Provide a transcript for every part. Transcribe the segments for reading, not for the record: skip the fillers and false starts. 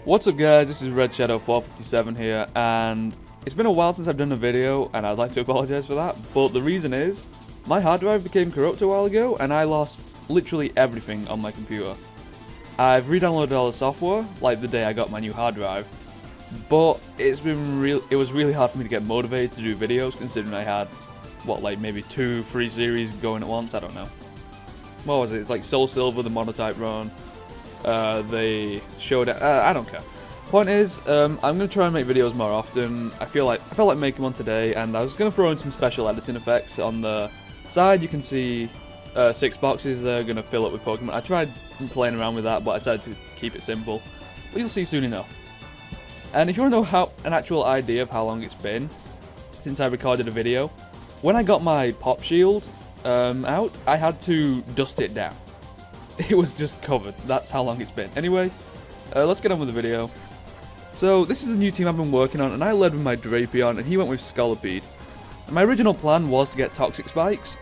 What's up guys, this is Red Shadow 457 here, and it's been a while since I've done a video, and I'd like to apologise for that, but the reason is, my hard drive became corrupt a while ago, and I lost literally everything on my computer. I've re-downloaded all the software, like the day I got my new hard drive, but it was really hard for me to get motivated to do videos, considering I had, like maybe 2-3 series going at once, I don't know. What was it? It's like Soul Silver, the Monotype run, the Showdown, I don't care. Point is, I'm going to try and make videos more often. I felt like making one today, and I was going to throw in some special editing effects. On the side, you can see 6 boxes that are going to fill up with Pokemon. I tried playing around with that, but I decided to keep it simple. But you'll see soon enough. And if you want to know an actual idea of how long it's been since I recorded a video, when I got my Pop Shield out, I had to dust it down. It was just covered. That's how long it's been. Anyway, let's get on with the video. So, this is a new team I've been working on, and I led with my Drapion, and he went with Scolipede. My original plan was to get Toxic Spikes,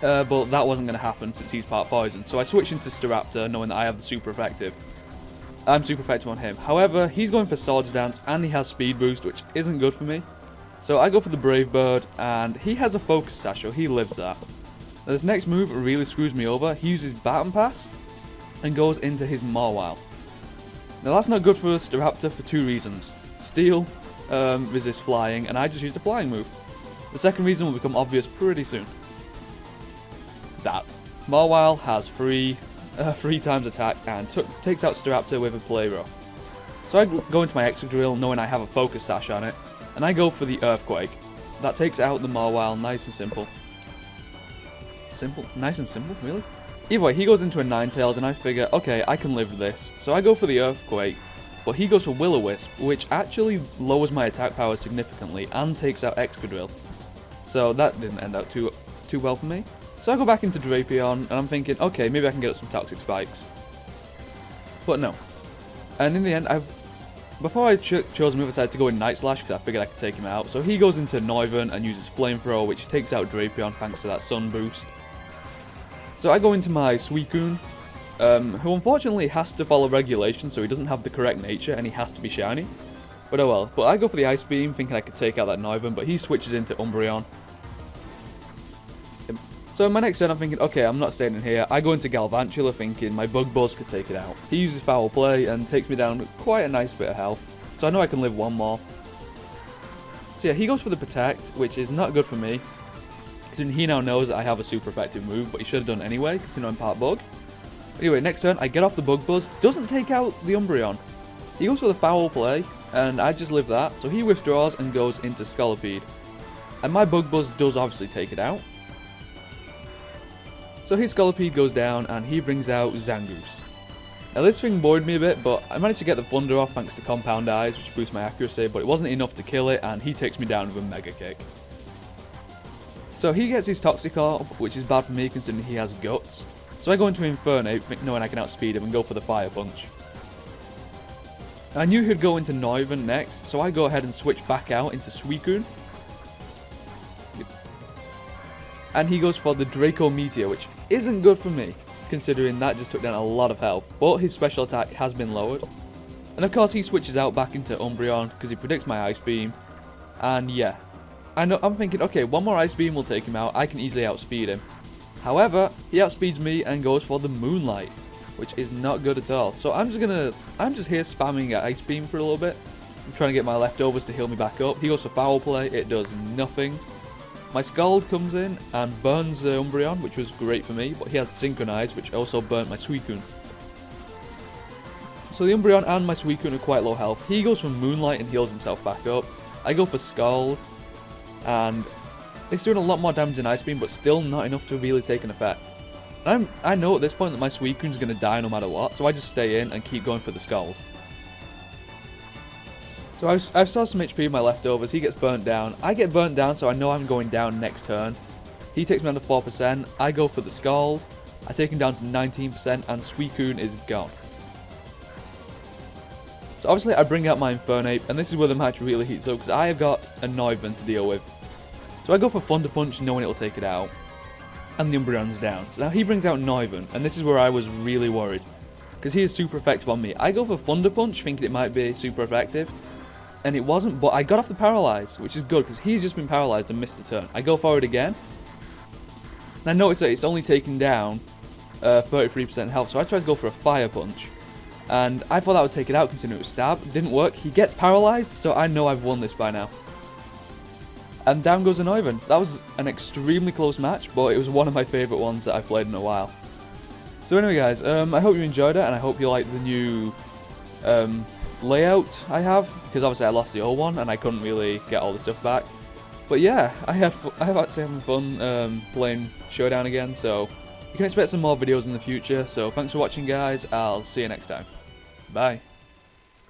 but that wasn't going to happen since he's part Poison, so I switched into Staraptor, knowing that I have the Super Effective. I'm Super Effective on him. However, he's going for Swords Dance, and he has Speed Boost, which isn't good for me. So I go for the Brave Bird, and he has a Focus Sash, so he lives that. Now, this next move really screws me over. He uses Baton Pass and goes into his Mawile. Now that's not good for Staraptor for 2 reasons. Steel resists flying, and I just used a flying move. The second reason will become obvious pretty soon. That. Mawile has 3 times attack and takes out Staraptor with a Play Rough. So I go into my Excadrill knowing I have a Focus Sash on it, and I go for the Earthquake. That takes out the Mawile nice and simple. Simple? Nice and simple? Really? Either way, he goes into a Ninetales, and I figure, okay, I can live with this. So I go for the Earthquake, but he goes for Will-O-Wisp, which actually lowers my attack power significantly and takes out Excadrill. So that didn't end out too well for me. So I go back into Drapion, and I'm thinking, okay, maybe I can get some Toxic Spikes. But no. And in the end, before I chose a move, I decided to go in Night Slash because I figured I could take him out. So he goes into Noivern and uses Flamethrower, which takes out Drapion thanks to that Sun boost. So I go into my Suicune, who unfortunately has to follow regulation, so he doesn't have the correct nature and he has to be shiny. But oh well. But I go for the Ice Beam, thinking I could take out that Noivern, but he switches into Umbreon. So in my next turn, I'm thinking, okay, I'm not staying in here. I go into Galvantula, thinking my Bug Buzz could take it out. He uses Foul Play and takes me down quite a nice bit of health, so I know I can live one more. So yeah, he goes for the Protect, which is not good for me, because he now knows that I have a super effective move, but he should have done anyway, because I'm part Bug. Anyway, next turn, I get off the Bug Buzz, doesn't take out the Umbreon. He goes for the Foul Play, and I just live that, so he withdraws and goes into Scolipede. And my Bug Buzz does obviously take it out. So his Scolipede goes down, and he brings out Zangoose. Now this thing worried me a bit, but I managed to get the Thunder off thanks to Compound Eyes, which boosts my accuracy, but it wasn't enough to kill it, and he takes me down with a Mega Kick. So he gets his Toxic Orb, which is bad for me considering he has Guts. So I go into Infernape, knowing I can outspeed him, and go for the Fire Punch. I knew he'd go into Noivern next, so I go ahead and switch back out into Suicune. And he goes for the Draco Meteor, which isn't good for me, considering that just took down a lot of health, but his special attack has been lowered. And of course he switches out back into Umbreon, because he predicts my Ice Beam, and yeah. I'm thinking, okay, one more Ice Beam will take him out, I can easily outspeed him. However, he outspeeds me and goes for the Moonlight, which is not good at all. So I'm just here spamming at Ice Beam for a little bit. I'm trying to get my leftovers to heal me back up. He goes for Foul Play, it does nothing. My Scald comes in and burns the Umbreon, which was great for me, but he had Synchronize, which also burnt my Suicune. So the Umbreon and my Suicune are quite low health. He goes for Moonlight and heals himself back up. I go for Scald, and it's doing a lot more damage than Ice Beam, but still not enough to really take an effect. And I know at this point that my Suicune's going to die no matter what, so I just stay in and keep going for the Scald. So I've still some HP in my leftovers, he gets burnt down. I get burnt down, so I know I'm going down next turn. He takes me down to 4%, I go for the Scald, I take him down to 19%, and Suicune is gone. So obviously I bring out my Infernape, and this is where the match really heats up, because I have got a Noivern to deal with. So I go for Thunder Punch, knowing it will take it out, and the Umbreon's down. So now he brings out Noivern, and this is where I was really worried. because he is super effective on me. I go for Thunder Punch thinking it might be super effective, and it wasn't, but I got off the Paralyze, which is good because he's just been paralyzed and missed a turn. I go forward again, and I notice that it's only taken down 33% health, so I tried to go for a Fire Punch, and I thought that would take it out considering it was stab. It didn't work. He gets paralyzed, so I know I've won this by now. And down goes an Ivan. That was an extremely close match, but it was one of my favourite ones that I've played in a while. So anyway guys, I hope you enjoyed it, and I hope you like the new layout I have, because obviously I lost the old one and I couldn't really get all the stuff back. But yeah, I have actually having fun playing Showdown again, so you can expect some more videos in the future. So thanks for watching guys, I'll see you next time. Bye.